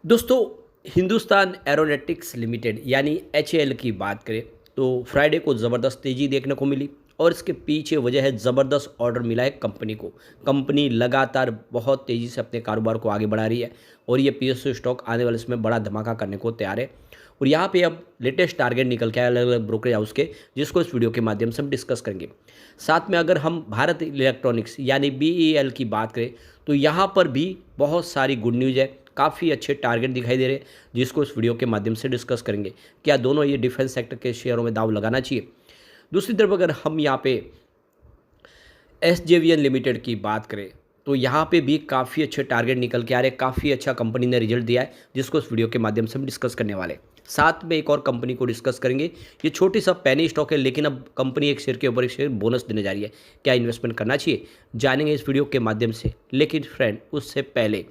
दोस्तों, Hindustan aeronautics limited यानी HAL की बात करें तो फ्राइडे को ज़बरदस्त तेज़ी देखने को मिली और इसके पीछे वजह है ज़बरदस्त ऑर्डर मिला है कंपनी को। कंपनी लगातार बहुत तेज़ी से अपने कारोबार को आगे बढ़ा रही है और ये पीएसयू स्टॉक आने वाले समय बड़ा धमाका करने को तैयार है। और यहाँ पे अब लेटेस्ट टारगेट निकल के आए अलग अलग ब्रोकरेज हाउस के, जिसको इस वीडियो के माध्यम से हम डिस्कस करेंगे। साथ में अगर हम भारत इलेक्ट्रॉनिक्स यानी बीईएल की बात करें तो यहाँ पर भी बहुत सारी गुड न्यूज़ है, काफ़ी अच्छे टारगेट दिखाई दे रहे हैं, जिसको इस वीडियो के माध्यम से डिस्कस करेंगे। क्या दोनों ये डिफेंस सेक्टर के शेयरों में दाव लगाना चाहिए? दूसरी तरफ अगर हम यहाँ पे एसजेवीएन लिमिटेड की बात करें तो यहाँ पे भी काफ़ी अच्छे टारगेट निकल के आ रहे हैं, काफ़ी अच्छा कंपनी ने रिजल्ट दिया है, जिसको इस वीडियो के माध्यम से हम डिस्कस करने वाले हैं। साथ में एक और कंपनी को डिस्कस करेंगे। ये छोटी सा पैनी स्टॉक है, लेकिन अब कंपनी एक शेयर के ऊपर एक शेयर बोनस देने जा रही है। क्या इन्वेस्टमेंट करना चाहिए, जानेंगे इस वीडियो के माध्यम से। लेकिन फ्रेंड, उससे पहले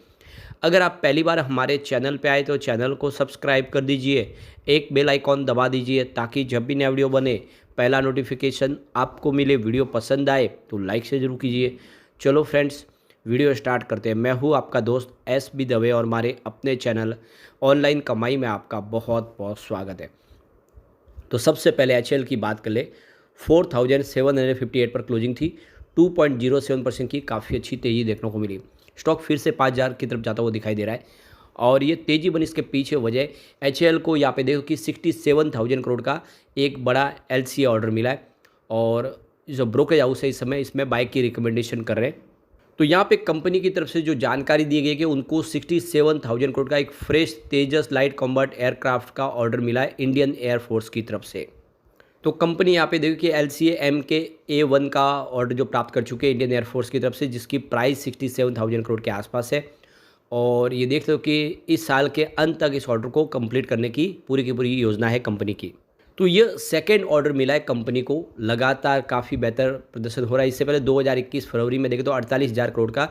अगर आप पहली बार हमारे चैनल पे आए तो चैनल को सब्सक्राइब कर दीजिए, एक बेल आइकॉन दबा दीजिए ताकि जब भी नया वीडियो बने पहला नोटिफिकेशन आपको मिले। वीडियो पसंद आए तो लाइक से ज़रूर कीजिए। चलो फ्रेंड्स, वीडियो स्टार्ट करते हैं। मैं हूँ आपका दोस्त एस बी दवे और हमारे अपने चैनल ऑनलाइन कमाई में आपका बहुत बहुत स्वागत है। तो सबसे पहले एचएल की बात कर ले। 4758 पर क्लोजिंग थी, 2.07% की काफ़ी अच्छी तेज़ी देखने को मिली। स्टॉक फिर से 5000 की तरफ जाता हुआ दिखाई दे रहा है और ये तेज़ी बनी, इसके पीछे वजह एचएएल को यहाँ पे देखो कि 67,000 करोड़ का एक बड़ा एलसीए ऑर्डर मिला है और जो ब्रोकरेज हाउस है इस समय इसमें बाय की रिकमेंडेशन कर रहे हैं। तो यहाँ पे कंपनी की तरफ से जो जानकारी दी गई है कि उनको 67,000 करोड़ का एक फ्रेश तेजस लाइट कॉम्बैट एयरक्राफ्ट का ऑर्डर मिला है इंडियन एयरफोर्स की तरफ से। तो कंपनी यहाँ पे देखिए कि एलसीए MK-A1 का ऑर्डर जो प्राप्त कर चुके हैं इंडियन एयरफोर्स की तरफ से, जिसकी प्राइस 67,000 करोड़ के आसपास है। और ये देख लो कि इस साल के अंत तक इस ऑर्डर को कंप्लीट करने की पूरी योजना है कंपनी की। तो ये सेकंड ऑर्डर मिला है कंपनी को, लगातार काफ़ी बेहतर प्रदर्शन हो रहा है। इससे पहले 2021 फरवरी में देखें तो 48,000 करोड़ का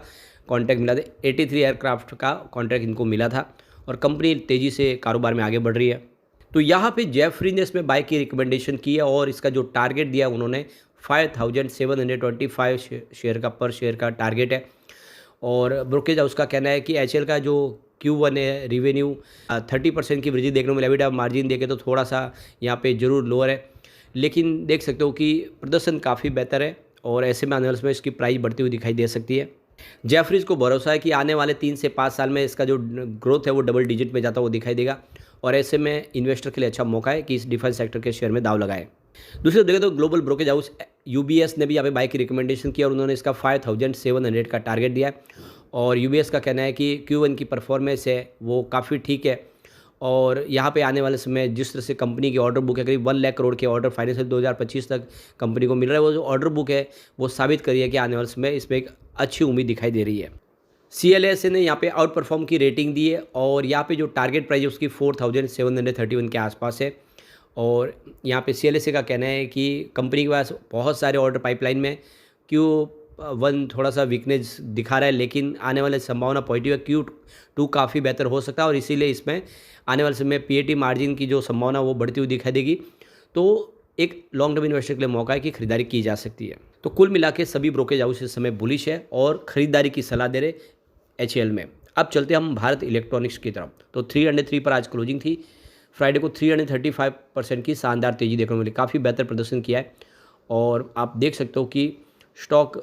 कॉन्ट्रैक्ट मिला था, 83 एयरक्राफ्ट का कॉन्ट्रैक्ट इनको मिला था और कंपनी तेज़ी से कारोबार में आगे बढ़ रही है। तो यहाँ पे जेफरी ने इसमें बाय की रिकमेंडेशन की है और इसका जो टारगेट दिया उन्होंने 5,725 शेयर का पर शेयर का टारगेट है। और ब्रोकरेज हाउस का कहना है कि एचएल का जो Q1 है रिवेन्यू 30% की वृद्धि देखने को मिला। एबिटा मार्जिन देखे तो थोड़ा सा यहाँ पे जरूर लोअर है, लेकिन देख सकते हो कि प्रदर्शन काफ़ी बेहतर है और ऐसे में आने वाले समय इसकी प्राइस बढ़ती हुई दिखाई दे सकती है। जेफरीज को भरोसा है कि आने वाले 3 से 5 साल में इसका जो ग्रोथ है वो डबल डिजिट में जाता हुआ दिखाई देगा और ऐसे में इन्वेस्टर के लिए अच्छा मौका है कि इस डिफेंस सेक्टर के शेयर में दाव लगाए। दूसरी तरफ देखें तो ग्लोबल ब्रोकरेज हाउस यूबीएस ने भी यहाँ पे बाय की रिकमेंडेशन किया और उन्होंने इसका 5,700 का टारगेट दिया है। और यूबीएस का कहना है कि Q1 की परफॉर्मेंस है वो काफ़ी ठीक है और यहाँ पे आने वाले समय जिस तरह से कंपनी की ऑर्डर बुक है, करीब 1 लाख करोड़ के ऑर्डर फाइनेंशियल 2025 तक कंपनी को मिल रहा है। वो जो ऑर्डर बुक है वो साबित करी है कि आने वाले समय इसमें एक अच्छी उम्मीद दिखाई दे रही है। CLSA ने यहाँ पे आउट परफॉर्म की रेटिंग दी है और यहाँ पे जो टारगेट प्राइस है उसकी 4,731 के आसपास है। और यहाँ पे CLSA का कहना है कि कंपनी के पास बहुत सारे ऑर्डर पाइपलाइन में। Q1 थोड़ा सा वीकनेस दिखा रहा है, लेकिन आने वाले संभावना पॉजिटिव है। Q2 काफ़ी बेहतर हो सकता है और इसीलिए इसमें आने वाले समय PAT मार्जिन की जो संभावना वो बढ़ती हुई दिखाई देगी। तो एक लॉन्ग टर्म इन्वेस्टर के लिए मौका है कि खरीदारी की जा सकती है। तो कुल मिला के सभी ब्रोकरेज हाउस इस समय बुलिश है और खरीदारी की सलाह दे रहे एचएएल में। अब चलते हम भारत इलेक्ट्रॉनिक्स की तरफ। तो 303 पर आज क्लोजिंग थी। फ्राइडे को 335% की शानदार तेज़ी देखने को मिली, काफ़ी बेहतर प्रदर्शन किया है और आप देख सकते हो कि स्टॉक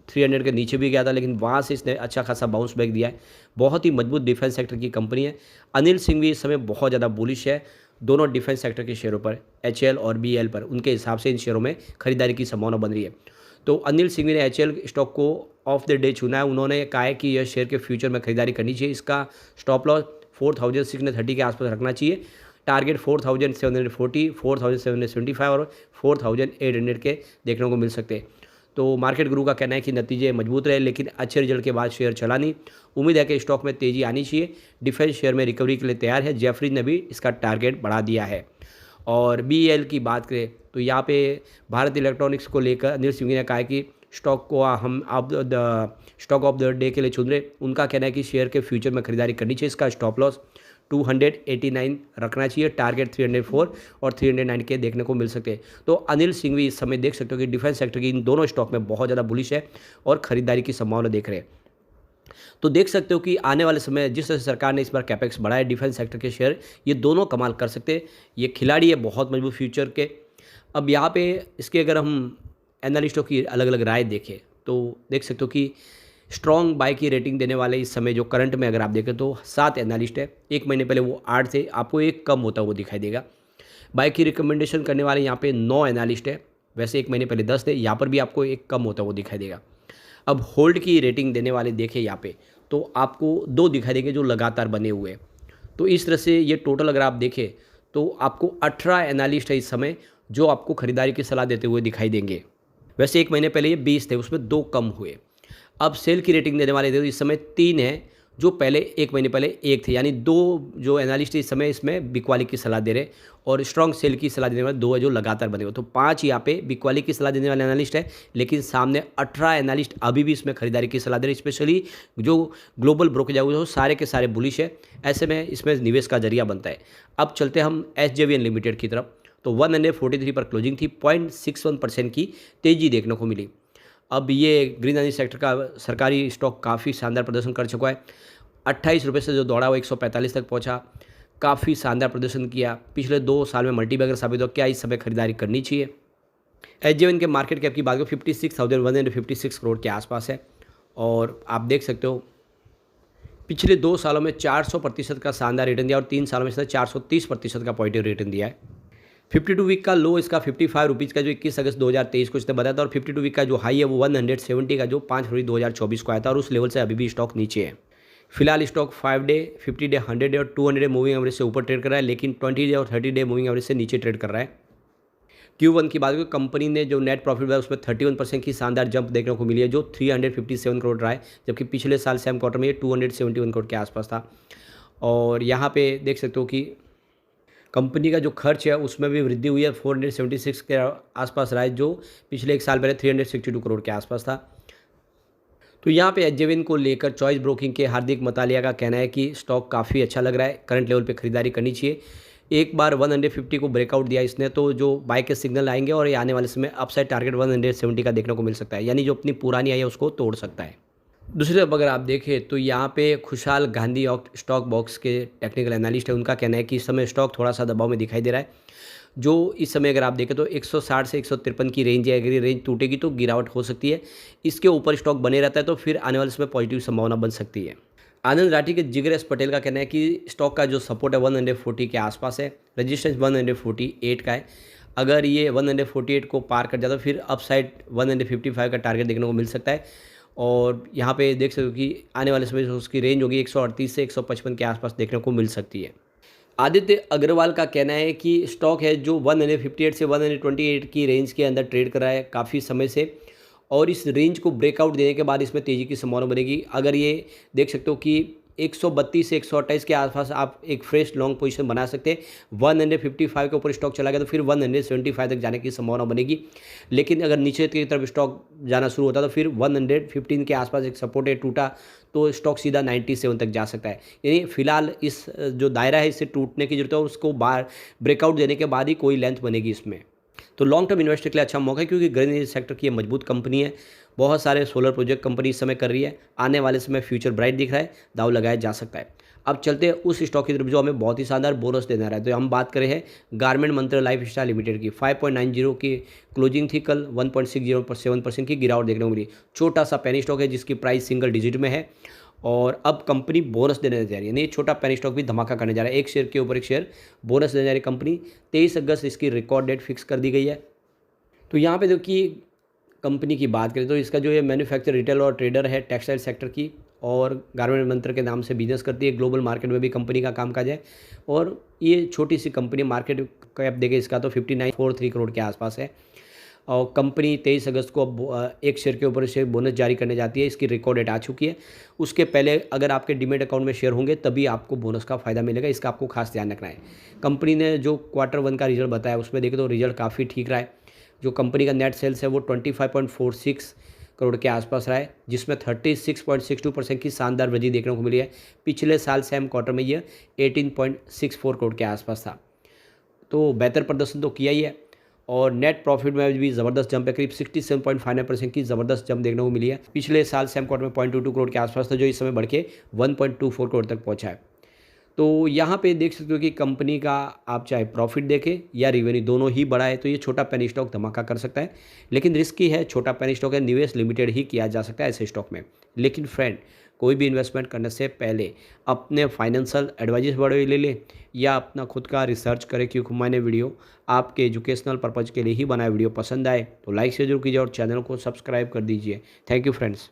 300 के नीचे भी गया था, लेकिन वहाँ से इसने अच्छा खासा बाउंस बैक दिया है। बहुत ही मजबूत डिफेंस सेक्टर की कंपनी है। अनिल सिंह भी इस समय बहुत ज़्यादा बुलिश है दोनों डिफेंस सेक्टर के शेयरों पर, एचएएल और बीएल पर। उनके हिसाब से इन शेयरों में खरीदारी की संभावना बन रही है। तो अनिल सिंह ने एचएएल स्टॉक को ऑफ द डे चुना है। उन्होंने कहा है कि यह शेयर के फ्यूचर में खरीदारी करनी चाहिए। इसका स्टॉप लॉस 4,630 के आसपास रखना चाहिए। टारगेट 4,740, 4,775 और 4,800 के देखने को मिल सकते हैं। तो मार्केट गुरु का कहना है कि नतीजे मजबूत रहे, लेकिन अच्छे रिजल्ट के बाद शेयर चला नहीं। उम्मीद है कि स्टॉक में तेज़ी आनी चाहिए। डिफेंस शेयर में रिकवरी के लिए तैयार है। जेफरी ने भी इसका टारगेट बढ़ा दिया है। और बीएल की बात करें तो यहाँ पे भारत इलेक्ट्रॉनिक्स को लेकर अनिल सिंह ने कहा है कि स्टॉक को हम आप स्टॉक ऑफ द डे के लिए चुन रहे। उनका कहना है कि शेयर के फ्यूचर में खरीदारी करनी चाहिए। इसका स्टॉप लॉस 289 रखना चाहिए। टारगेट 304 और 309 के देखने को मिल सकते हैं। तो अनिल सिंह भी इस समय देख सकते हो कि डिफेंस सेक्टर की इन दोनों स्टॉक में बहुत ज़्यादा बुलिश है और खरीदारी की संभावना देख रहे हैं। तो देख सकते हो कि आने वाले समय जिस तरह से सरकार ने इस बार कैपेक्स बढ़ाया, डिफेंस सेक्टर के शेयर ये दोनों कमाल कर सकते हैं। ये खिलाड़ी है बहुत मजबूत फ्यूचर के। अब यहाँ पे इसके अगर हम एनालिस्टों की अलग-अलग राय देखें, तो देख सकते हो कि स्ट्रॉन्ग बाय की रेटिंग देने वाले इस समय जो करंट में अगर आप देखें तो 7 एनालिस्ट है। 1 महीने पहले वो 8 थे, आपको एक कम होता हुआ दिखाई देगा। बाय की रिकमेंडेशन करने वाले यहाँ पे 9 एनालिस्ट है, वैसे 1 महीने पहले 10 थे, यहाँ पर भी आपको एक कम होता हुआ दिखाई देगा। अब होल्ड की रेटिंग देने वाले देखें यहाँ पे, तो आपको 2 दिखाई देंगे जो लगातार बने हुए हैं। तो इस तरह से ये टोटल अगर आप देखें तो आपको 18 एनालिस्ट है इस समय जो आपको खरीदारी की सलाह देते हुए दिखाई देंगे। वैसे 1 महीने पहले ये 20 थे, उसमें 2 कम हुए। अब सेल की रेटिंग देने वाले थे इस समय 3 हैं, जो पहले 1 महीने पहले 1 थे, यानी 2 जो एनालिस्ट इस समय इसमें बिकवाली की सलाह दे रहे हैं और स्ट्रॉन्ग सेल की सलाह देने वाले 2 है जो लगातार बने हुए। तो 5 यहाँ पे बिकवाली की सलाह देने वाले एनालिस्ट है, लेकिन सामने 18 एनालिस्ट अभी भी इसमें खरीदारी की सलाह दे रहे हैं। स्पेशली जो ग्लोबल ब्रोकरेज है वो सारे के सारे बुलिश है, ऐसे में इसमें निवेश का जरिया बनता है। अब चलते हम SJVN लिमिटेड की तरफ। तो 143 पर क्लोजिंग थी, 0.61% की तेज़ी देखने को मिली। अब ये ग्रीन एनर्जी सेक्टर का सरकारी स्टॉक काफ़ी शानदार प्रदर्शन कर चुका है। 28 रुपये से जो दौड़ा वो 145 तक पहुंचा, काफ़ी शानदार प्रदर्शन किया। पिछले 2 साल में मल्टीबैगर साबित हो, क्या इस समय खरीदारी करनी चाहिए। SJVN के मार्केट कैप की बात करें 56,156 करोड़ के आसपास है और आप देख सकते हो पिछले 2 सालों में 400% का शानदार रिटर्न दिया और 3 सालों में 430% का पॉजिटिव रिटर्न दिया है। 52 वीक का लो इसका 55 रुपीज़ का जो 21 अगस्त 2023 को इसने बताया था और 52 वीक का जो हाई है वो 170 का जो 5 फरवरी 2024 को आया था और उस लेवल से अभी भी स्टॉक नीचे है। फिलहाल स्टॉक 5 डे, 50 डे, 100 डे और 200 डे मूविंग एवरेज से ऊपर ट्रेड कर रहा है, लेकिन 20 डे और 30 डे मूविंग एवरेज से नीचे ट्रेड कर रहा है। Q1 की बात करें कंपनी ने जो नेट प्रॉफिट है उसमें 31% की शानदार जंप देखने को मिली है जो 357 करोड़ रहा है, जबकि पिछले साल सेम क्वार्टर में ये 271 करोड़ के आसपास था। और यहाँ पे देख सकते हो कि कंपनी का जो खर्च है उसमें भी वृद्धि हुई है, 476 के आसपास रहा है जो पिछले 1 साल पहले 362 करोड़ के आसपास था। तो यहाँ पे SJVN को लेकर चॉइस ब्रोकिंग के हार्दिक मतालिया का कहना है कि स्टॉक काफ़ी अच्छा लग रहा है, करंट लेवल पे खरीदारी करनी चाहिए। एक बार 150 को ब्रेकआउट दिया इसने तो जो बाय के सिग्नल आएंगे और ये आने वाले समय अपसाइड टारगेट 170 का देखने को मिल सकता है, यानी जो अपनी पुरानी आई है उसको तोड़ सकता है। दूसरी तरफ अगर आप देखें तो यहाँ पे खुशहाल गांधी स्टॉक बॉक्स के टेक्निकल एनालिस्ट है, उनका कहना है कि इस समय स्टॉक थोड़ा सा दबाव में दिखाई दे रहा है। जो इस समय अगर आप देखें तो 160 से 153 की रेंज है, अगर ये रेंज टूटेगी तो गिरावट हो सकती है। इसके ऊपर स्टॉक बने रहता है तो फिर आने वाले समय पॉजिटिव संभावना बन सकती है। आनंद राठी के जिगर एस पटेल का कहना है कि स्टॉक का जो सपोर्ट है 140 के आसपास है, रजिस्टेंस 148 का है। अगर ये 148 को पार कर जाता तो फिर अपसाइड 155 का टारगेट देखने को मिल सकता है। और यहाँ पे देख सकते हो कि आने वाले समय उसकी रेंज होगी 138 से 155 के आसपास देखने को मिल सकती है। आदित्य अग्रवाल का कहना है कि स्टॉक है जो 158 से 128 की रेंज के अंदर ट्रेड कर रहा है काफ़ी समय से और इस रेंज को ब्रेकआउट देने के बाद इसमें तेज़ी की संभावना बनेगी। अगर ये देख सकते हो कि 132 से 128 के आसपास आप एक फ्रेश लॉन्ग पोजीशन बना सकते हैं। 155 के ऊपर स्टॉक चला गया तो फिर 175 तक जाने की संभावना बनेगी, लेकिन अगर नीचे की तरफ स्टॉक जाना शुरू होता तो फिर 115 के आसपास एक सपोर्ट है, टूटा तो स्टॉक सीधा 97 तक जा सकता है। यानी फिलहाल इस जो दायरा है इससे टूटने की जरूरत है और उसको बाहर ब्रेकआउट देने के बाद ही कोई लेंथ बनेगी इसमें। तो लॉन्ग टर्म इन्वेस्टर के लिए अच्छा मौका है क्योंकि ग्रीन एनर्जी सेक्टर की ये मजबूत कंपनी है, बहुत सारे सोलर प्रोजेक्ट कंपनी इस समय कर रही है, आने वाले समय फ्यूचर ब्राइट दिख रहा है, दाव लगाया जा सकता है। अब चलते हैं उस स्टॉक की तरफ जो हमें बहुत ही शानदार बोनस देना रहा है। तो हम बात करें हैं गारमेंट मंत्र लाइफ स्टाइल लिमिटेड की। 5.90 की क्लोजिंग थी कल, 1.67% की गिरावट देखने को मिली। छोटा सा पेनी स्टॉक है जिसकी प्राइस सिंगल डिजिट में है और अब कंपनी बोनस देने जा रही है, यानी छोटा पेनी स्टॉक भी धमाका करने जा रहा है, एक शेयर के ऊपर एक शेयर बोनस देने जा रही है कंपनी। 23 अगस्त इसकी रिकॉर्ड डेट फिक्स कर दी गई है। तो यहाँ पे देखिए कंपनी की बात करें तो इसका जो ये मैन्युफैक्चर रिटेल और ट्रेडर है टेक्सटाइल सेक्टर की और गारमेंट मंत्र के नाम से बिजनेस करती है, ग्लोबल मार्केट में भी कंपनी का कामकाज है और ये छोटी सी कंपनी मार्केट कैप देखे इसका तो 5943 करोड़ के आसपास है और कंपनी 23 अगस्त को अब एक शेयर के ऊपर शेयर बोनस जारी करने जाती है, इसकी रिकॉर्ड डेट आ चुकी है। उसके पहले अगर आपके डीमेट अकाउंट में शेयर होंगे तभी आपको बोनस का फायदा मिलेगा, इसका आपको खास ध्यान रखना है। कंपनी ने जो Q1 का रिजल्ट बताया उसमें देखें तो रिजल्ट काफ़ी ठीक रहा है। जो कंपनी का नेट सेल्स है वो 25.46 करोड़ के आसपास रहा है, जिसमें 36.62% की शानदार वृद्धि देखने को मिली है। पिछले साल सेम क्वार्टर में ये 18.64 करोड़ के आसपास था, तो बेहतर प्रदर्शन तो किया ही है। और नेट प्रॉफिट में भी ज़बरदस्त जंप है, करीब 67.59% की ज़बरदस्त जंप देखने को मिली है। पिछले साल सेम क्वार्टर में 0.22 करोड़ के आसपास था, जो इस समय बढ़ के 1.24 करोड़ तक पहुंचा है। तो यहाँ पे देख सकते हो कि कंपनी का आप चाहे प्रॉफिट देखें या रिवेन्यू, दोनों ही बड़ा है, तो ये छोटा पेनी स्टॉक धमाका कर सकता है। लेकिन रिस्की है, छोटा पेनी स्टॉक है, निवेश लिमिटेड ही किया जा सकता है ऐसे स्टॉक में। लेकिन फ्रेंड, कोई भी इन्वेस्टमेंट करने से पहले अपने फाइनेंशियल एडवाइजर्स बड़े ले लें या अपना खुद का रिसर्च करें, क्योंकि मैंने वीडियो आपके एजुकेशनल पर्पज़ के लिए ही बनाया। वीडियो पसंद आए तो लाइक से जरूर कीजिए और चैनल को सब्सक्राइब कर दीजिए। Thank you friends.